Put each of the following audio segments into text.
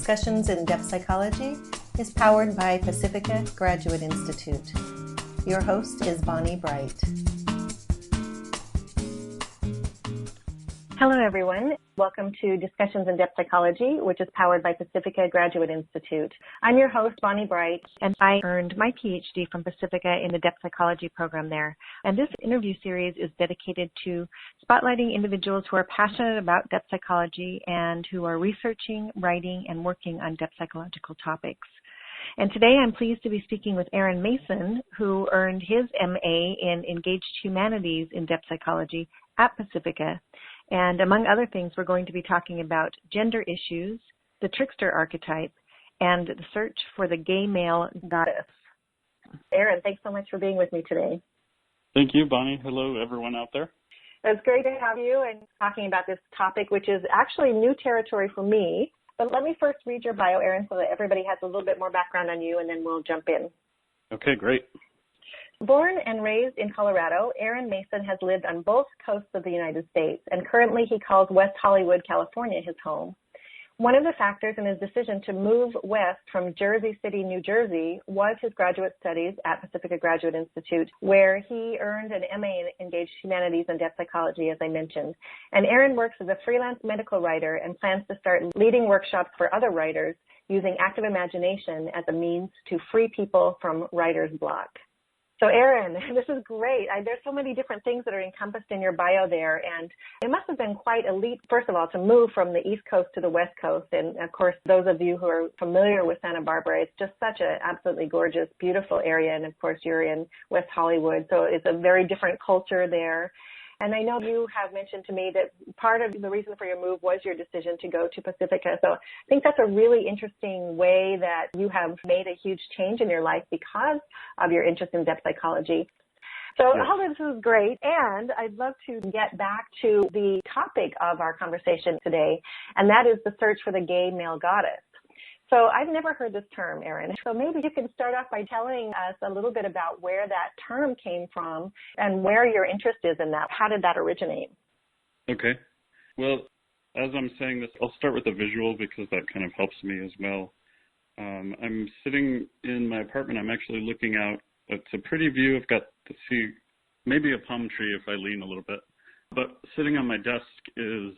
Discussions in Depth Psychology is powered by Pacifica Graduate Institute. Your host is Bonnie Bright. Hello, everyone. Welcome to Discussions in Depth Psychology, which is powered by Pacifica Graduate Institute. I'm your host, Bonnie Bright, and I earned my Ph.D. from Pacifica in the Depth Psychology program there. And this interview series is dedicated to spotlighting individuals who are passionate about depth psychology and who are researching, writing, and working on depth psychological topics. And today I'm pleased to be speaking with Aaron Mason, who earned his MA in Engaged Humanities in Depth Psychology at Pacifica. And among other things, we're going to be talking about gender issues, the Trickster archetype, and the search for the gay male goddess. Aaron, thanks so much for being with me today. Thank you, Bonnie. Hello, everyone out there. It's great to have you and talking about this topic, which is actually new territory for me. But let me first read your bio, Aaron, so that everybody has a little bit more background on you, and then we'll jump in. Okay, great. Born and raised in Colorado, Aaron Mason has lived on both coasts of the United States, and currently he calls West Hollywood, California, his home. One of the factors in his decision to move west from Jersey City, New Jersey, was his graduate studies at Pacifica Graduate Institute, where he earned an MA in Engaged Humanities and Depth Psychology, as I mentioned. And Aaron works as a freelance medical writer and plans to start leading workshops for other writers using active imagination as a means to free people from writer's block. So Aaron, this is great. There's so many different things that are encompassed in your bio there, and it must have been quite elite, first of all, to move from the East Coast to the West Coast. And of course, those of you who are familiar with Santa Barbara, it's just such an absolutely gorgeous, beautiful area. And of course, you're in West Hollywood, so it's a very different culture there. And I know you have mentioned to me that part of the reason for your move was your decision to go to Pacifica. So I think that's a really interesting way that you have made a huge change in your life because of your interest in depth psychology. So all of this is great, and I'd love to get back to the topic of our conversation today, and that is the search for the gay male goddess. So I've never heard this term, Aaron. So maybe you can start off by telling us a little bit about where that term came from and where your interest is in that. How did that originate? Okay. Well, as I'm saying this, I'll start with a visual because that kind of helps me as well. I'm sitting in my apartment. I'm actually looking out. It's a pretty view. I've got to see maybe a palm tree if I lean a little bit. But sitting on my desk is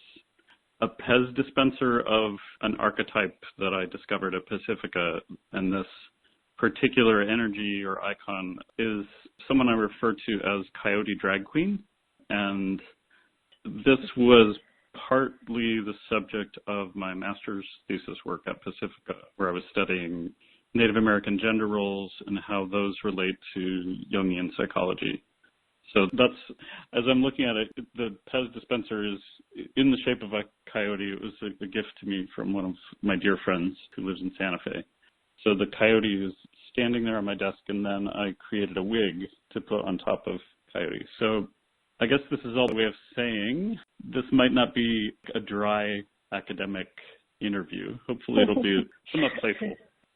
a Pez dispenser of an archetype that I discovered at Pacifica, and this particular energy or icon is someone I refer to as Coyote Drag Queen, and this was partly the subject of my master's thesis work at Pacifica, where I was studying Native American gender roles and how those relate to Jungian psychology. So that's, as I'm looking at it, the Pez dispenser is in the shape of a coyote. It was a gift to me from one of my dear friends who lives in Santa Fe. So the coyote is standing there on my desk, and then I created a wig to put on top of coyote. So I guess this is all the way of saying this might not be a dry academic interview. Hopefully it'll be somewhat playful.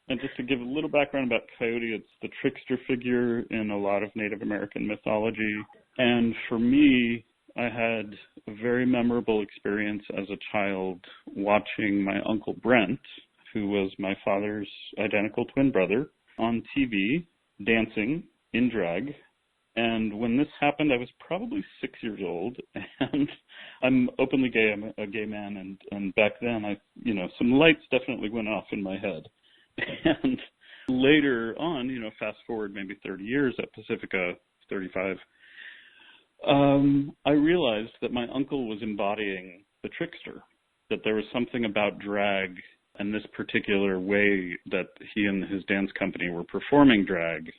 And just to give a little background about Coyote, it's the trickster figure in a lot of Native American mythology. And for me, I had a very memorable experience as a child watching my Uncle Brent, who was my father's identical twin brother, on TV, dancing in drag. And when this happened, I was probably 6 years old, and I'm openly gay. I'm a gay man, and back then, some lights definitely went off in my head. And later on, fast forward maybe 30 years at Pacifica, 35, I realized that my uncle was embodying the trickster, that there was something about drag and this particular way that he and his dance company were performing drag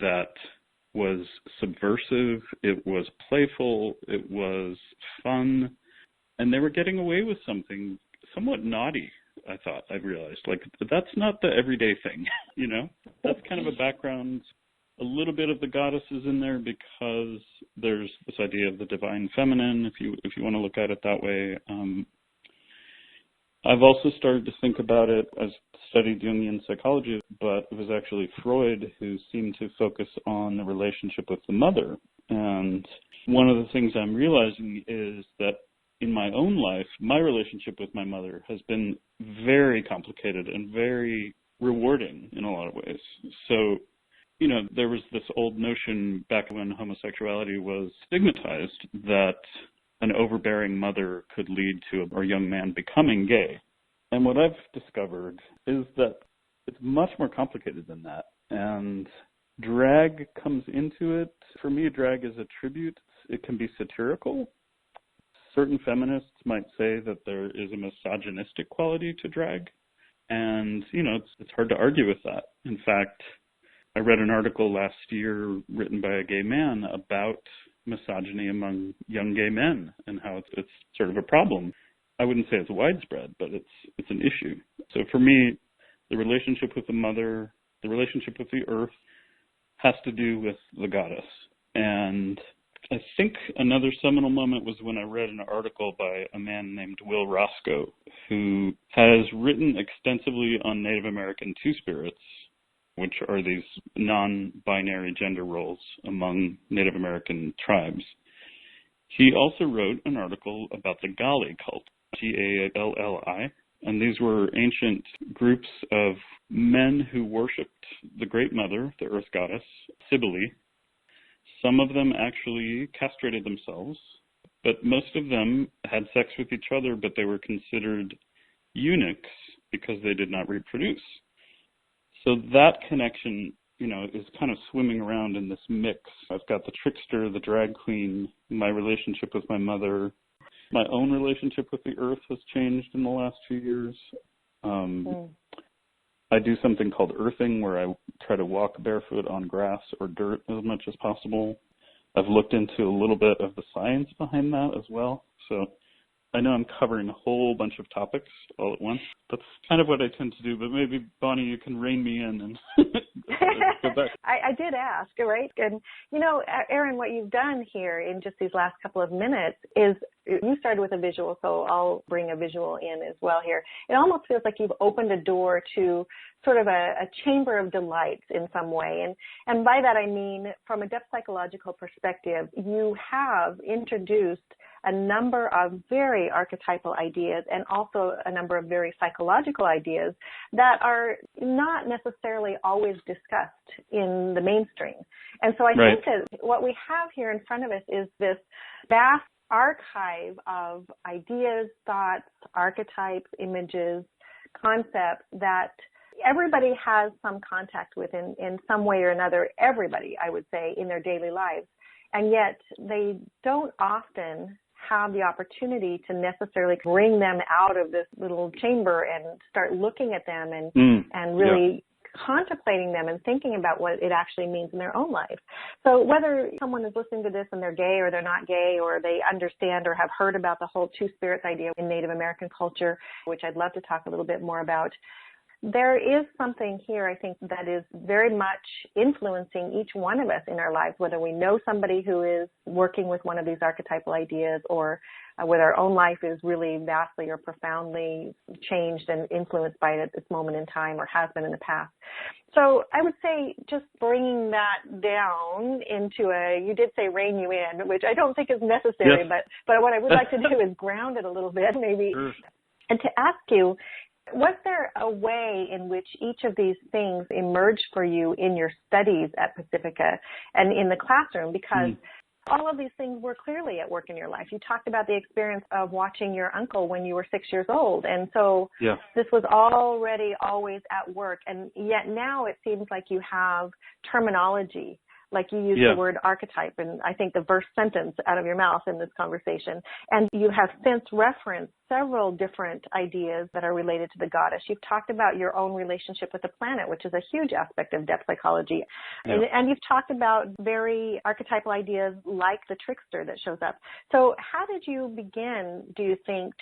that was subversive, it was playful, it was fun, and they were getting away with something somewhat naughty. I thought, I realized, that's not the everyday thing, That's kind of a background, a little bit of the goddesses in there because there's this idea of the divine feminine, if you want to look at it that way. I've also started to think about it. I've studied Jungian psychology, but it was actually Freud who seemed to focus on the relationship with the mother. And one of the things I'm realizing is that in my own life, my relationship with my mother has been very complicated and very rewarding in a lot of ways. So, you know, there was this old notion back when homosexuality was stigmatized that an overbearing mother could lead to a young man becoming gay. And what I've discovered is that it's much more complicated than that. And drag comes into it. For me, drag is a tribute. It can be satirical. Certain feminists might say that there is a misogynistic quality to drag. And, you know, it's hard to argue with that. In fact, I read an article last year written by a gay man about misogyny among young gay men and how it's sort of a problem. I wouldn't say it's widespread, but it's an issue. So for me, the relationship with the mother, the relationship with the earth has to do with the goddess. And I think another seminal moment was when I read an article by a man named Will Roscoe, who has written extensively on Native American two-spirits, which are these non-binary gender roles among Native American tribes. He also wrote an article about the Gali cult, Galli, and these were ancient groups of men who worshipped the Great Mother, the Earth Goddess, Cybele. Some of them actually castrated themselves, but most of them had sex with each other, but they were considered eunuchs because they did not reproduce. So that connection, you know, is kind of swimming around in this mix. I've got the Trickster, the Drag Queen, my relationship with my mother. My own relationship with the earth has changed in the last few years. I do something called earthing, where I try to walk barefoot on grass or dirt as much as possible. I've looked into a little bit of the science behind that as well. So I know I'm covering a whole bunch of topics all at once. That's kind of what I tend to do, but maybe, Bonnie, you can rein me in and go back. I did ask, right? And, you know, Aaron, what you've done here in just these last couple of minutes is you started with a visual, so I'll bring a visual in as well here. It almost feels like you've opened a door to sort of a chamber of delights in some way. And by that I mean, from a depth psychological perspective, you have introduced a number of very archetypal ideas and also a number of very psychological ideas that are not necessarily always discussed in the mainstream. And so I think that what we have here in front of us is this vast archive of ideas, thoughts, archetypes, images, concepts that everybody has some contact with in some way or another, everybody, I would say, in their daily lives. And yet they don't often have the opportunity to necessarily bring them out of this little chamber and start looking at them and really contemplating them and thinking about what it actually means in their own life. So whether someone is listening to this and they're gay or they're not gay, or they understand or have heard about the whole two spirits idea in Native American culture, which I'd love to talk a little bit more about, there is something here, I think, that is very much influencing each one of us in our lives, whether we know somebody who is working with one of these archetypal ideas, or whether our own life is really vastly or profoundly changed and influenced by it at this moment in time, or has been in the past. So I would say just bringing that down into you did say rein you in, which I don't think is necessary, but what I would like to do is ground it a little bit, maybe, and to ask you, was there a way in which each of these things emerged for you in your studies at Pacifica and in the classroom? Because all of these things were clearly at work in your life. You talked about the experience of watching your uncle when you were 6 years old. And so this was already always at work. And yet now it seems like you have terminology. Like you used the word archetype, and I think the first sentence out of your mouth in this conversation. And you have since referenced several different ideas that are related to the goddess. You've talked about your own relationship with the planet, which is a huge aspect of depth psychology. And you've talked about very archetypal ideas like the trickster that shows up. So how did you begin, do you think,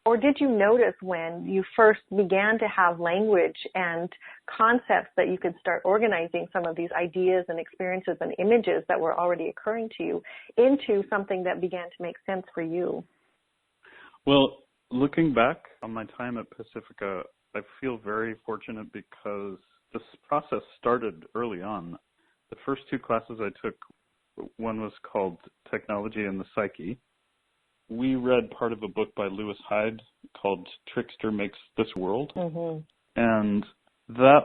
or did you notice when you first began to have language and concepts that you could start organizing some of these ideas and experiences and images that were already occurring to you into something that began to make sense for you? Well, looking back on my time at Pacifica, I feel very fortunate because this process started early on. The first two classes I took, one was called Technology and the Psyche, we read part of a book by Lewis Hyde called Trickster Makes This World. Mm-hmm. And that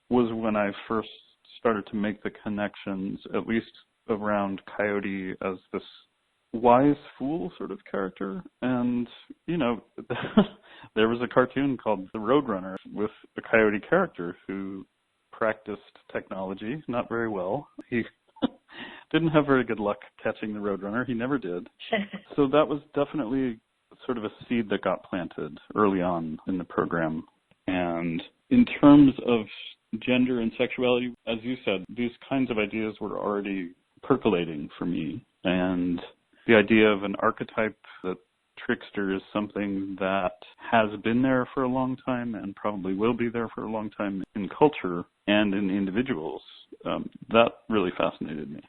was when I first started to make the connections, at least around Coyote as this wise fool sort of character. And, you know, there was a cartoon called The Roadrunner with a Coyote character who practiced technology not very well. He didn't have very good luck catching the Roadrunner. He never did. So that was definitely sort of a seed that got planted early on in the program. And in terms of gender and sexuality, as you said, these kinds of ideas were already percolating for me. And the idea of an archetype, that Trickster is something that has been there for a long time and probably will be there for a long time in culture and in individuals, that really fascinated me.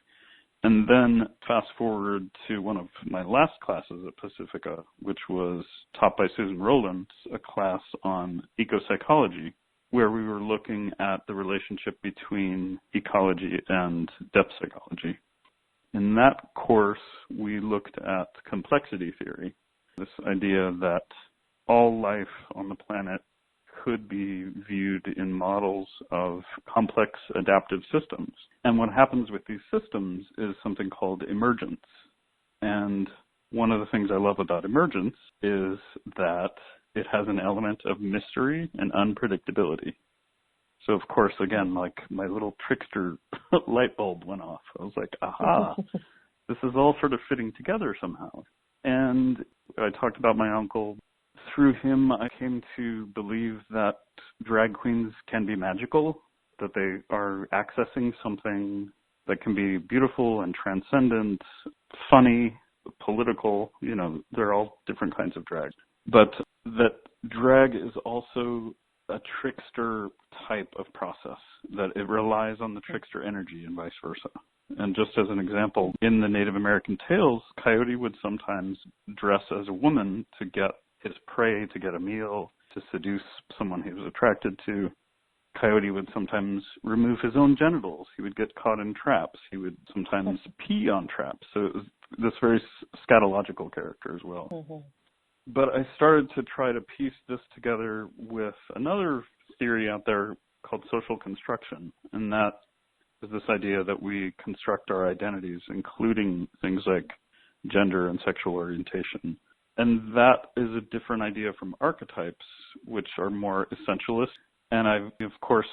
And then fast forward to one of my last classes at Pacifica, which was taught by Susan Rowland, a class on ecopsychology, where we were looking at the relationship between ecology and depth psychology. In that course, we looked at complexity theory, this idea that all life on the planet could be viewed in models of complex adaptive systems. And what happens with these systems is something called emergence. And one of the things I love about emergence is that it has an element of mystery and unpredictability. So, of course, again, like my little Trickster light bulb went off. I was like, aha, this is all sort of fitting together somehow. And I talked about my uncle. Through him, I came to believe that drag queens can be magical, that they are accessing something that can be beautiful and transcendent, funny, political. You know, they're all different kinds of drag. But that drag is also a trickster type of process, that it relies on the trickster energy and vice versa. And just as an example, in the Native American tales, Coyote would sometimes dress as a woman to get his prey, to get a meal, to seduce someone he was attracted to. Coyote would sometimes remove his own genitals. He would get caught in traps. He would sometimes pee on traps. So it was this very scatological character as well. Mm-hmm. But I started to try to piece this together with another theory out there called social construction, and that is this idea that we construct our identities, including things like gender and sexual orientation. And that is a different idea from archetypes, which are more essentialist. And I, of course,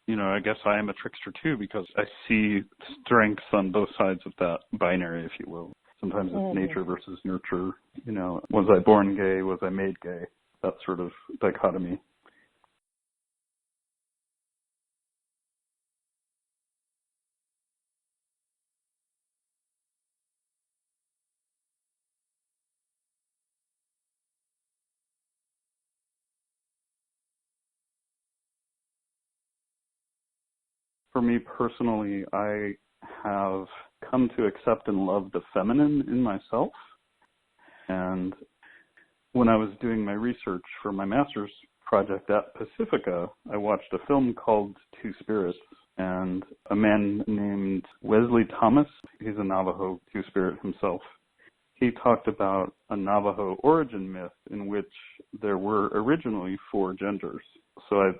you know, I guess I am a trickster too, because I see strengths on both sides of that binary, if you will. Sometimes it's nature versus nurture. You know, was I born gay? Was I made gay? That sort of dichotomy. For me personally, I have come to accept and love the feminine in myself. And when I was doing my research for my master's project at Pacifica, I watched a film called Two Spirits, and a man named Wesley Thomas, he's a Navajo Two-Spirit himself, he talked about a Navajo origin myth in which there were originally 4 genders. So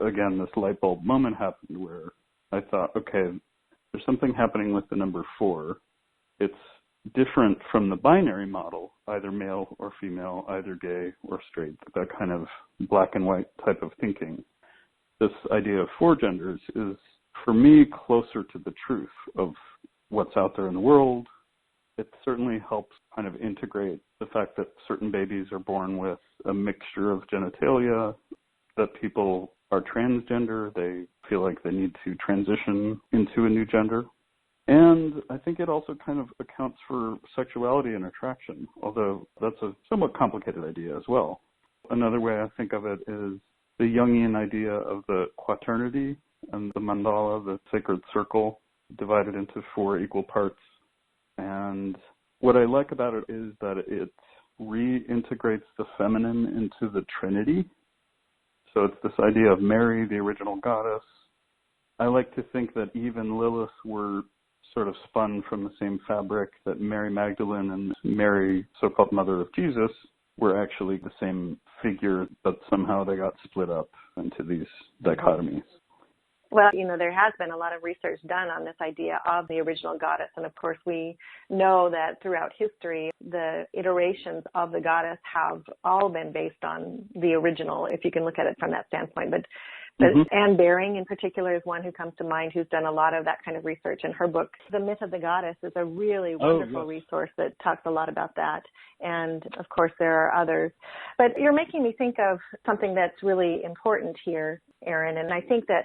again, this light bulb moment happened where I thought, okay, there's something happening with the number 4. It's different from the binary model, either male or female, either gay or straight, that kind of black and white type of thinking. This idea of 4 genders is, for me, closer to the truth of what's out there in the world. It certainly helps kind of integrate the fact that certain babies are born with a mixture of genitalia, that people are transgender, they feel like they need to transition into a new gender. And I think it also kind of accounts for sexuality and attraction, although that's a somewhat complicated idea as well. Another way I think of it is the Jungian idea of the quaternity and the mandala, the sacred circle, divided into 4 equal parts. And what I like about it is that it reintegrates the feminine into the Trinity. So it's this idea of Mary, the original goddess. I like to think that Eve and Lilith were sort of spun from the same fabric, that Mary Magdalene and Mary, so-called mother of Jesus, were actually the same figure, but somehow they got split up into these dichotomies. Well, there has been a lot of research done on this idea of the original goddess. And of course, we know that throughout history, the iterations of the goddess have all been based on the original, if you can look at it from that standpoint. But Anne Baring in particular is one who comes to mind, who's done a lot of that kind of research. And her book, The Myth of the Goddess, is a really wonderful resource that talks a lot about that. And of course, there are others. But you're making me think of something that's really important here, Erin. And I think that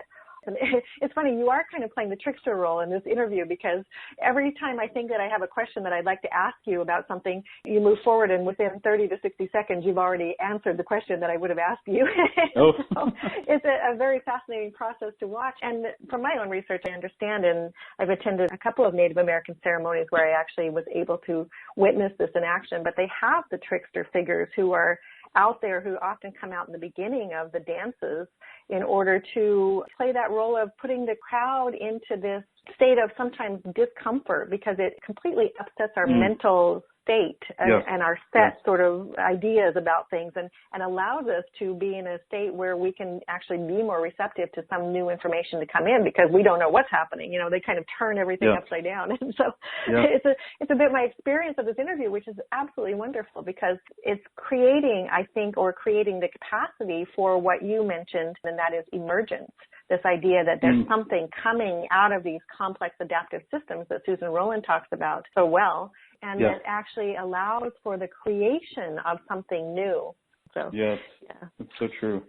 it's funny, you are kind of playing the trickster role in this interview, because every time I think that I have a question that I'd like to ask you about something, you move forward and within 30 to 60 seconds, you've already answered the question that I would have asked you. So it's a very fascinating process to watch. And from my own research, I understand, and I've attended a couple of Native American ceremonies where I actually was able to witness this in action, but they have the trickster figures who are out there, who often come out in the beginning of the dances in order to play that role of putting the crowd into this state of sometimes discomfort, because it completely upsets our mental state and our set sort of ideas about things, and allows us to be in a state where we can actually be more receptive to some new information to come in, because we don't know what's happening. They kind of turn everything upside down. And so it's a bit my experience of this interview, which is absolutely wonderful, because it's creating the capacity for what you mentioned, and that is emergence. This idea that there's something coming out of these complex adaptive systems that Susan Rowland talks about so well, and that actually allows for the creation of something new. So, it's so true.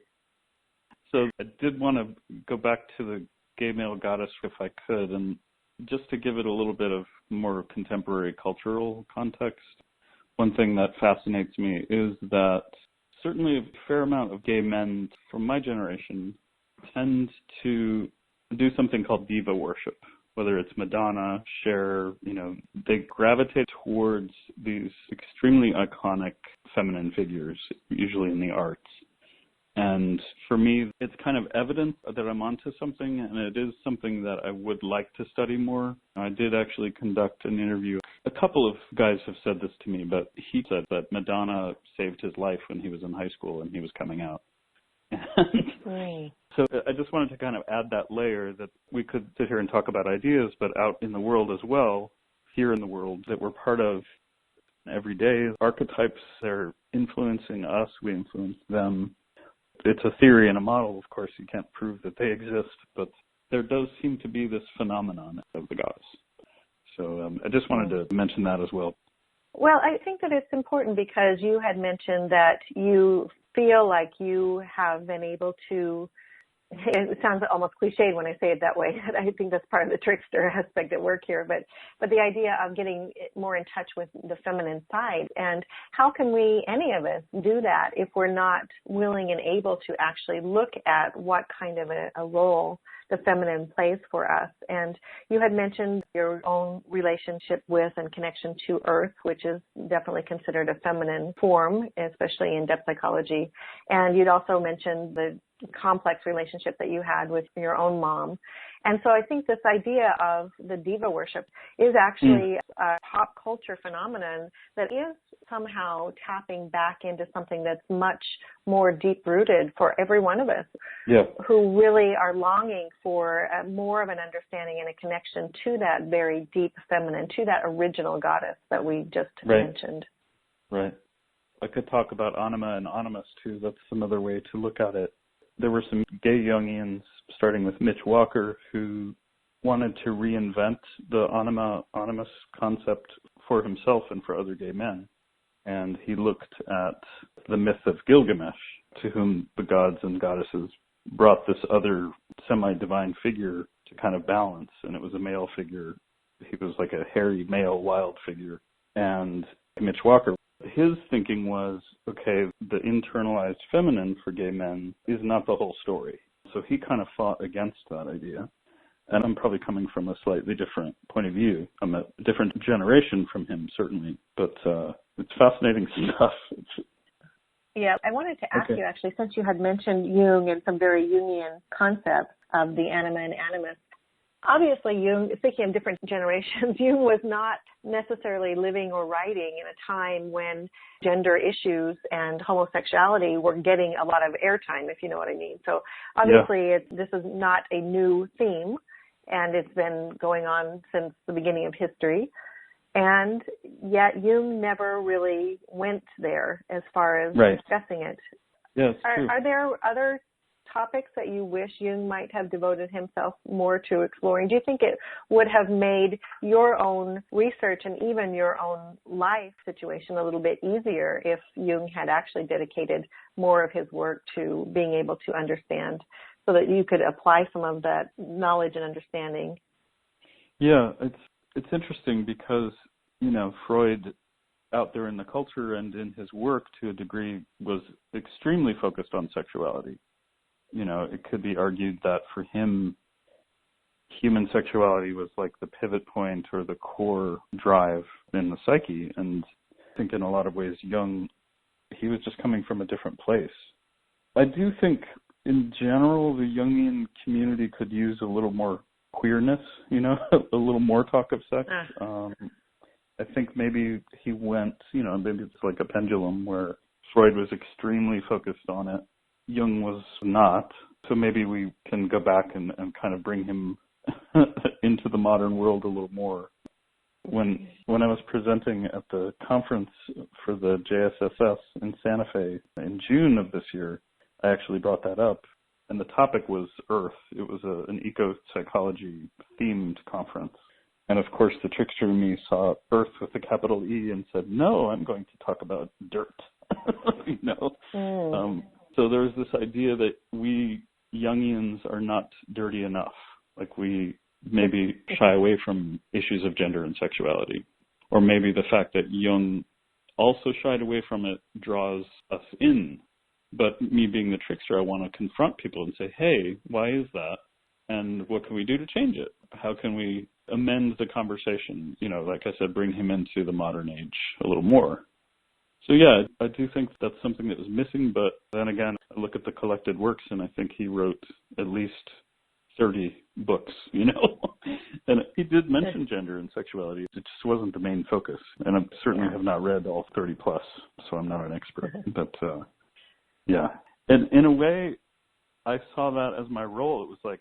So I did want to go back to the gay male goddess if I could, and just to give it a little bit of more contemporary cultural context. One thing that fascinates me is that certainly a fair amount of gay men from my generation tend to do something called diva worship, whether it's Madonna, Cher, they gravitate towards these extremely iconic feminine figures, usually in the arts. And for me, it's kind of evidence that I'm onto something, and it is something that I would like to study more. I did actually conduct an interview. A couple of guys have said this to me, but he said that Madonna saved his life when he was in high school and he was coming out. So I just wanted to kind of add that layer, that we could sit here and talk about ideas, but out in the world as well, here in the world that we're part of every day. Archetypes, they're influencing us, we influence them. It's a theory and a model, of course, you can't prove that they exist, but there does seem to be this phenomenon of the goddess. So I just wanted to mention that as well. Well, I think that it's important, because you had mentioned that you feel like you have been able to, it sounds almost cliched when I say it that way. I think that's part of the trickster aspect at work here, but the idea of getting more in touch with the feminine side. And how can we, any of us, do that if we're not willing and able to actually look at what kind of a role the feminine plays for us? And you had mentioned your own relationship with and connection to Earth, which is definitely considered a feminine form, especially in depth psychology. And you'd also mentioned the complex relationship that you had with your own mom. And so I think this idea of the diva worship is actually a pop culture phenomenon that is somehow tapping back into something that's much more deep-rooted for every one of us who really are longing for more of an understanding and a connection to that very deep feminine, to that original goddess that we just mentioned. Right. I could talk about anima and animus, too. That's another way to look at it. There were some gay Jungians, starting with Mitch Walker, who wanted to reinvent the animus concept for himself and for other gay men. And he looked at the myth of Gilgamesh, to whom the gods and goddesses brought this other semi-divine figure to kind of balance. And it was a male figure. He was like a hairy male wild figure. And Mitch Walker, his thinking was, okay, the internalized feminine for gay men is not the whole story. So he kind of fought against that idea. And I'm probably coming from a slightly different point of view. I'm a different generation from him, certainly. But it's fascinating stuff. Yeah, I wanted to ask you, actually, since you had mentioned Jung and some very Jungian concepts of the anima and animus, obviously Jung, speaking of different generations, Jung was not necessarily living or writing in a time when gender issues and homosexuality were getting a lot of airtime, if you know what I mean. So obviously this is not a new theme, and it's been going on since the beginning of history. And yet Jung never really went there as far as discussing it. Yes, true. Are there other topics that you wish Jung might have devoted himself more to exploring? Do you think it would have made your own research and even your own life situation a little bit easier if Jung had actually dedicated more of his work to being able to understand, so that you could apply some of that knowledge and understanding? Yeah, it's interesting because, you know, Freud out there in the culture and in his work to a degree was extremely focused on sexuality. You know, it could be argued that for him, human sexuality was like the pivot point or the core drive in the psyche. And I think in a lot of ways, Jung, he was just coming from a different place. I do think in general, the Jungian community could use a little more queerness, you know, a little more talk of sex. I think maybe he went, you know, maybe it's like a pendulum where Freud was extremely focused on it. Jung was not. So maybe we can go back and kind of bring him into the modern world a little more. When I was presenting at the conference for the JSSS in Santa Fe in June of this year, I actually brought that up. And the topic was Earth. It was an eco-psychology themed conference. And of course, the trickster in me saw Earth with a capital E and said, no, I'm going to talk about dirt. You know? So there's this idea that we Jungians are not dirty enough. Like we maybe shy away from issues of gender and sexuality. Or maybe the fact that Jung also shied away from it draws us in. But me being the trickster, I want to confront people and say, hey, why is that? And what can we do to change it? How can we amend the conversation? You know, like I said, bring him into the modern age a little more. So yeah, I do think that's something that was missing, but then again, I look at the collected works and I think he wrote at least 30 books, you know? And he did mention gender and sexuality. It just wasn't the main focus. And I certainly have not read all 30 plus, so I'm not an expert. But yeah. And in a way, I saw that as my role. It was like,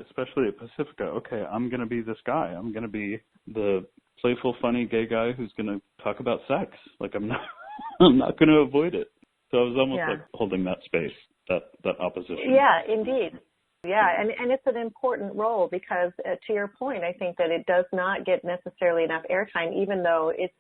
especially at Pacifica, okay, I'm going to be this guy. I'm going to be the playful, funny gay guy who's going to talk about sex. Like I'm not going to avoid it. So I was almost like holding that space, that opposition. Yeah, indeed. Yeah, and it's an important role because to your point, I think that it does not get necessarily enough airtime, even though it's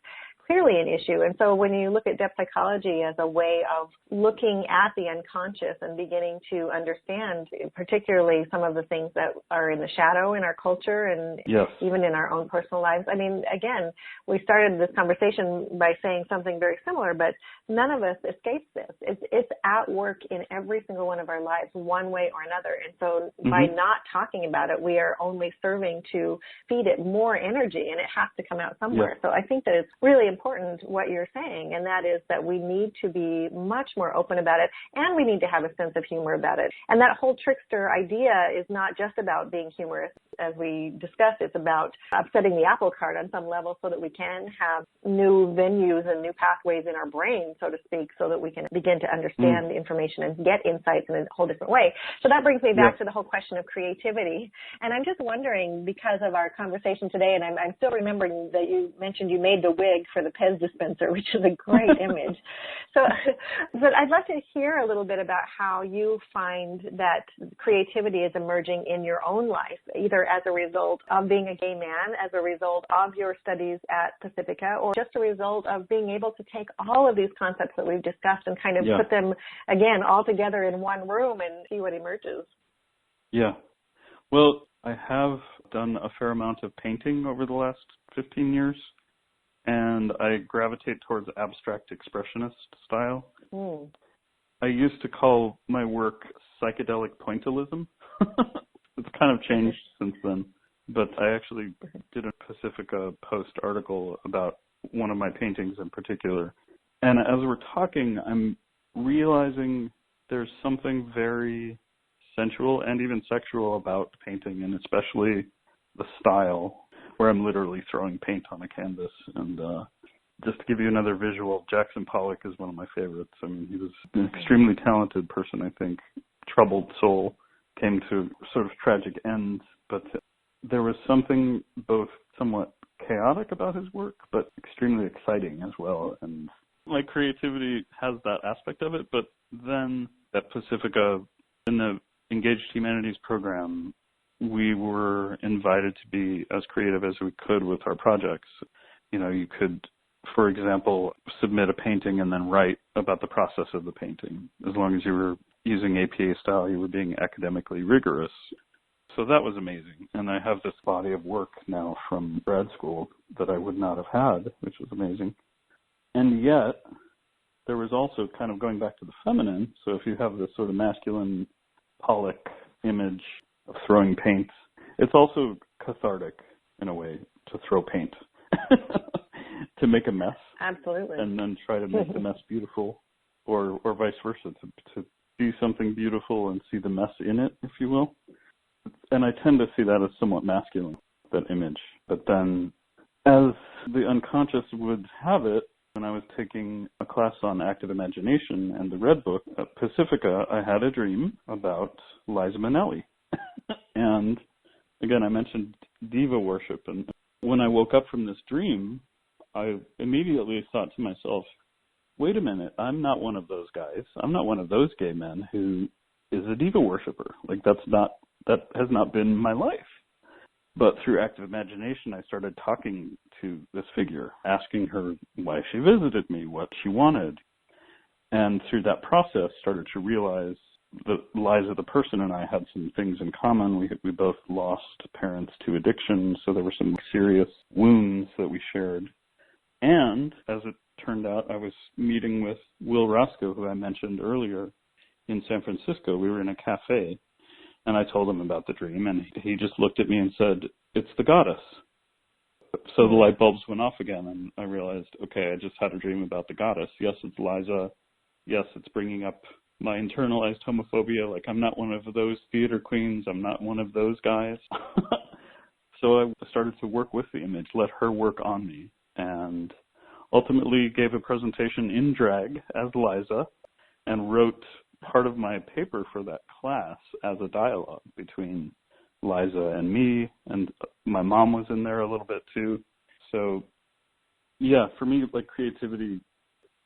clearly an issue. And so when you look at depth psychology as a way of looking at the unconscious and beginning to understand particularly some of the things that are in the shadow in our culture and even in our own personal lives. I mean, again, we started this conversation by saying something very similar, but none of us escapes this. It's at work in every single one of our lives one way or another. And so by not talking about it, we are only serving to feed it more energy, and it has to come out somewhere. So I think that it's really important what you're saying, and that is that we need to be much more open about it, and we need to have a sense of humor about it. And that whole trickster idea is not just about being humorous, as we discussed. It's about upsetting the apple cart on some level so that we can have new venues and new pathways in our brain, so to speak, so that we can begin to understand the information and get insights in a whole different way. So that brings me back to the whole question of creativity. And I'm just wondering, because of our conversation today, and I'm still remembering that you mentioned you made the wig for the Pez dispenser, which is a great image. So, but I'd love to hear a little bit about how you find that creativity is emerging in your own life, either as a result of being a gay man, as a result of your studies at Pacifica, or just a result of being able to take all of these concepts that we've discussed and kind of put them, again, all together in one room and see what emerges. Yeah. Well, I have done a fair amount of painting over the last 15 years. And I gravitate towards abstract expressionist style. I used to call my work psychedelic pointillism. It's kind of changed since then. But I actually did a Pacifica Post article about one of my paintings in particular. And as we're talking, I'm realizing there's something very sensual and even sexual about painting, and especially the style, where I'm literally throwing paint on a canvas. And just to give you another visual, Jackson Pollock is one of my favorites. I mean, he was an extremely talented person, I think. Troubled soul, came to sort of tragic ends, but there was something both somewhat chaotic about his work, but extremely exciting as well. And my creativity has that aspect of it, but then at Pacifica, in the Engaged Humanities Program, we were invited to be as creative as we could with our projects. You know, you could, for example, submit a painting and then write about the process of the painting. As long as you were using APA style, you were being academically rigorous. So that was amazing. And I have this body of work now from grad school that I would not have had, which was amazing. And yet, there was also kind of going back to the feminine. So if you have this sort of masculine Pollock image of throwing paint, it's also cathartic in a way to throw paint, to make a mess. Absolutely. And then try to make the mess beautiful, or vice versa, to see something beautiful and see the mess in it, if you will. And I tend to see that as somewhat masculine, that image. But then, as the unconscious would have it, when I was taking a class on active imagination and the Red Book at Pacifica, I had a dream about Liza Minnelli. And again, I mentioned diva worship. And when I woke up from this dream, I immediately thought to myself, wait a minute, I'm not one of those guys. I'm not one of those gay men who is a diva worshiper. Like, that has not been my life. But through active imagination, I started talking to this figure, asking her why she visited me, what she wanted. And through that process, started to realize that Liza, the person, and I had some things in common. We both lost parents to addiction, so there were some serious wounds that we shared. And as it turned out, I was meeting with Will Roscoe, who I mentioned earlier, in San Francisco. We were in a cafe. And I told him about the dream, and he just looked at me and said, it's the goddess. So the light bulbs went off again, and I realized, okay, I just had a dream about the goddess. Yes, it's Liza. Yes, it's bringing up my internalized homophobia. Like, I'm not one of those theater queens. I'm not one of those guys. So I started to work with the image, let her work on me, and ultimately gave a presentation in drag as Liza and wrote part of my paper for that class as a dialogue between Liza and me, and my mom was in there a little bit too. So yeah, for me, like, creativity,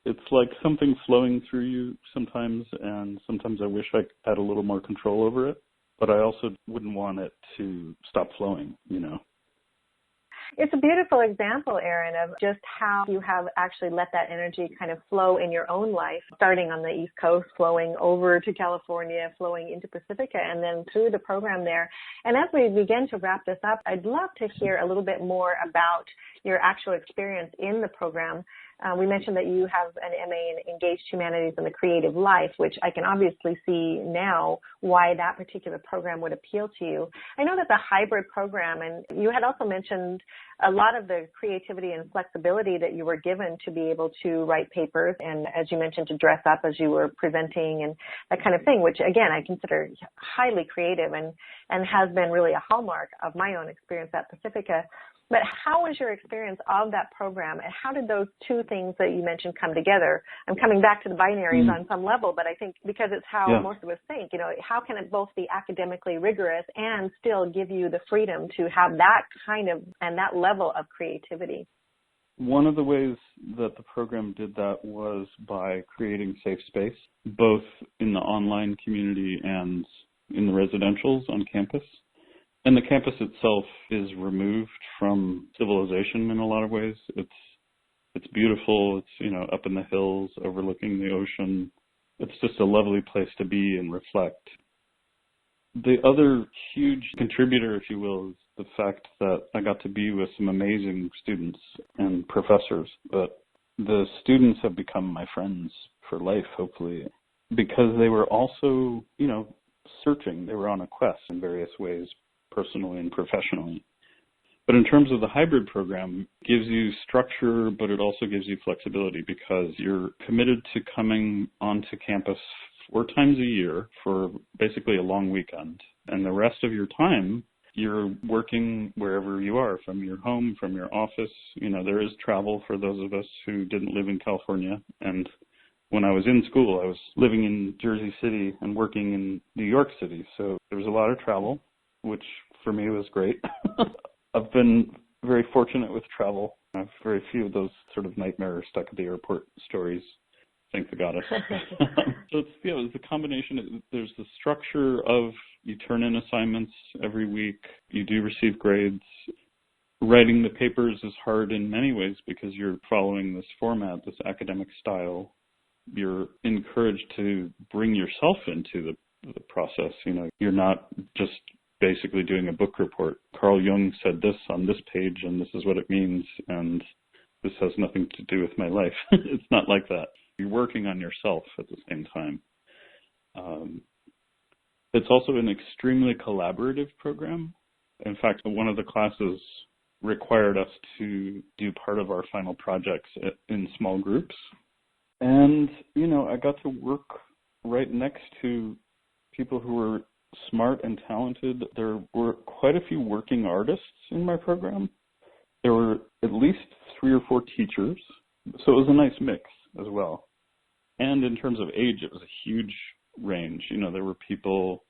it's like something flowing through you sometimes, and sometimes I wish I had a little more control over it, but I also wouldn't want it to stop flowing, you know. It's a beautiful example, Aaron, of just how you have actually let that energy kind of flow in your own life, starting on the East Coast, flowing over to California, flowing into Pacifica, and then through the program there. And as we begin to wrap this up, I'd love to hear a little bit more about your actual experience in the program. We mentioned that you have an MA in Engaged Humanities and the Creative Life, which I can obviously see now why that particular program would appeal to you. I know that's a hybrid program, and you had also mentioned a lot of the creativity and flexibility that you were given to be able to write papers and, as you mentioned, to dress up as you were presenting and that kind of thing, which, again, I consider highly creative and has been really a hallmark of my own experience at Pacifica. But how was your experience of that program, and how did those two things that you mentioned come together? I'm coming back to the binaries on some level, but I think because it's how most of us think, you know, how can it both be academically rigorous and still give you the freedom to have that kind of and that level of creativity? One of the ways that the program did that was by creating safe space, both in the online community and in the residentials on campus. And the campus itself is removed from civilization in a lot of ways. It's beautiful. It's, you know, up in the hills overlooking the ocean. It's just a lovely place to be and reflect. The other huge contributor, if you will, is the fact that I got to be with some amazing students and professors. But the students have become my friends for life, hopefully, because they were also, you know, searching. They were on a quest in various ways, personally and professionally. But in terms of the hybrid program, it gives you structure, but it also gives you flexibility because you're committed to coming onto campus 4 times a year for basically a long weekend. And the rest of your time, you're working wherever you are, from your home, from your office. You know, there is travel for those of us who didn't live in California. And when I was in school, I was living in Jersey City and working in New York City. So there was a lot of travel, which for me was great. I've been very fortunate with travel. I have very few of those sort of nightmare stuck at the airport stories. Thank the goddess. So it's a combination. There's the structure of you turn in assignments every week. You do receive grades. Writing the papers is hard in many ways because you're following this format, this academic style. You're encouraged to bring yourself into the process. You know, you're not just basically doing a book report. Carl Jung said this on this page, and this is what it means, and this has nothing to do with my life. It's not like that. You're working on yourself at the same time. It's also an extremely collaborative program. In fact, one of the classes required us to do part of our final projects in small groups. And, you know, I got to work right next to people who were smart and talented. There were quite a few working artists in my program. There were at least 3 or 4 teachers. So it was a nice mix as well. And in terms of age, it was a huge range. You know, there were people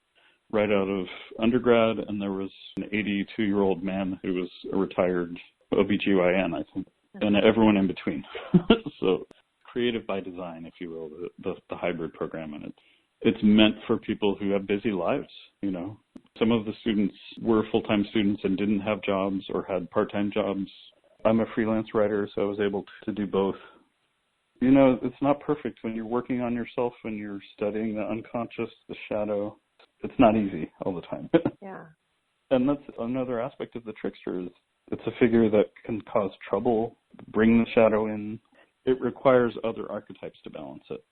right out of undergrad, and there was an 82-year-old man who was a retired OBGYN, I think, and everyone in between. So creative by design, if you will, the hybrid program. And it's meant for people who have busy lives, you know. Some of the students were full-time students and didn't have jobs or had part-time jobs. I'm a freelance writer, so I was able to do both. You know, it's not perfect when you're working on yourself and you're studying the unconscious, the shadow. It's not easy all the time. Yeah. And that's another aspect of the Trickster is it's a figure that can cause trouble, bring the shadow in. It requires other archetypes to balance it.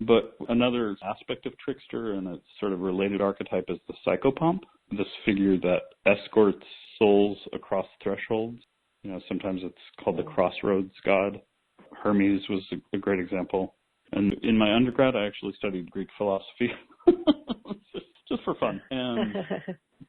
But another aspect of Trickster, and it's sort of related archetype, is the psychopomp, this figure that escorts souls across thresholds. You know, sometimes it's called the crossroads god. Hermes was a great example. And in my undergrad, I actually studied Greek philosophy, just for fun. And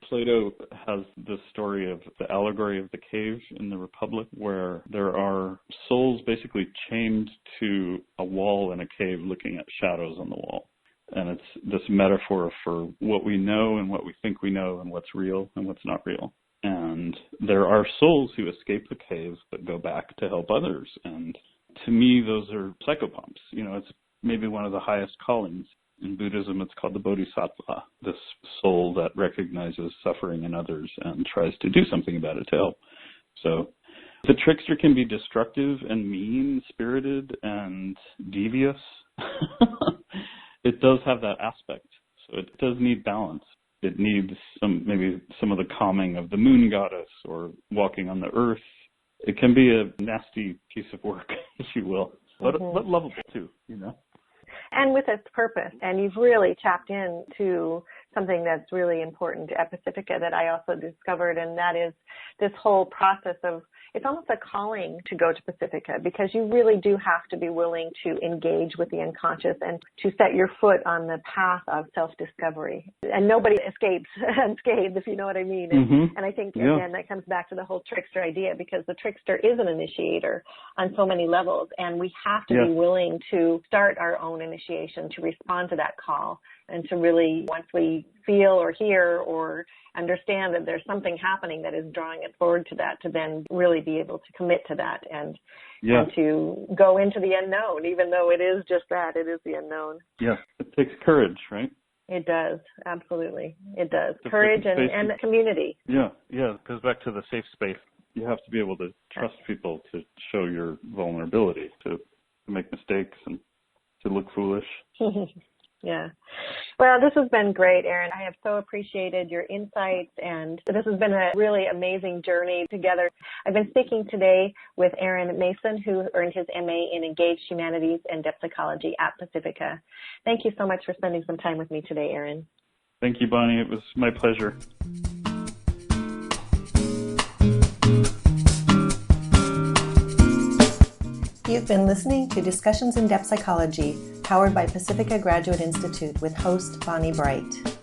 Plato has this story of the allegory of the cave in the Republic, where there are souls basically chained to a wall in a cave looking at shadows on the wall. And it's this metaphor for what we know and what we think we know and what's real and what's not real. And there are souls who escape the cave but go back to help others. And to me, those are psychopomps. You know, it's maybe one of the highest callings. In Buddhism, it's called the bodhisattva, this soul that recognizes suffering in others and tries to do something about it to help. So the Trickster can be destructive and mean-spirited and devious. It does have that aspect. So it does need balance. It needs maybe some of the calming of the moon goddess or walking on the earth. It can be a nasty piece of work, if you will, but lovable too, you know. And with its purpose. And you've really tapped into something that's really important at Pacifica that I also discovered, and that is this whole process of, it's almost a calling to go to Pacifica, because you really do have to be willing to engage with the unconscious and to set your foot on the path of self-discovery. And nobody escapes unscathed, if you know what I mean. And I think, again, that comes back to the whole Trickster idea, because the Trickster is an initiator on so many levels, and we have to be willing to start our own initiation, to respond to that call, and to really, once we feel or hear or understand that there's something happening that is drawing us forward to that, to then really be able to commit to that and to go into the unknown, even though it is just that, it is the unknown. Yeah, it takes courage, right? It does, absolutely. It does. Courage and community. Yeah, it goes back to the safe space. You have to be able to trust people to show your vulnerability, to make mistakes and to look foolish. Yeah. Well, this has been great, Aaron. I have so appreciated your insights, and this has been a really amazing journey together. I've been speaking today with Aaron Mason, who earned his MA in Engaged Humanities and Depth Psychology at Pacifica. Thank you so much for spending some time with me today, Aaron. Thank you, Bonnie. It was my pleasure. You've been listening to Discussions in Depth Psychology, powered by Pacifica Graduate Institute with host Bonnie Bright.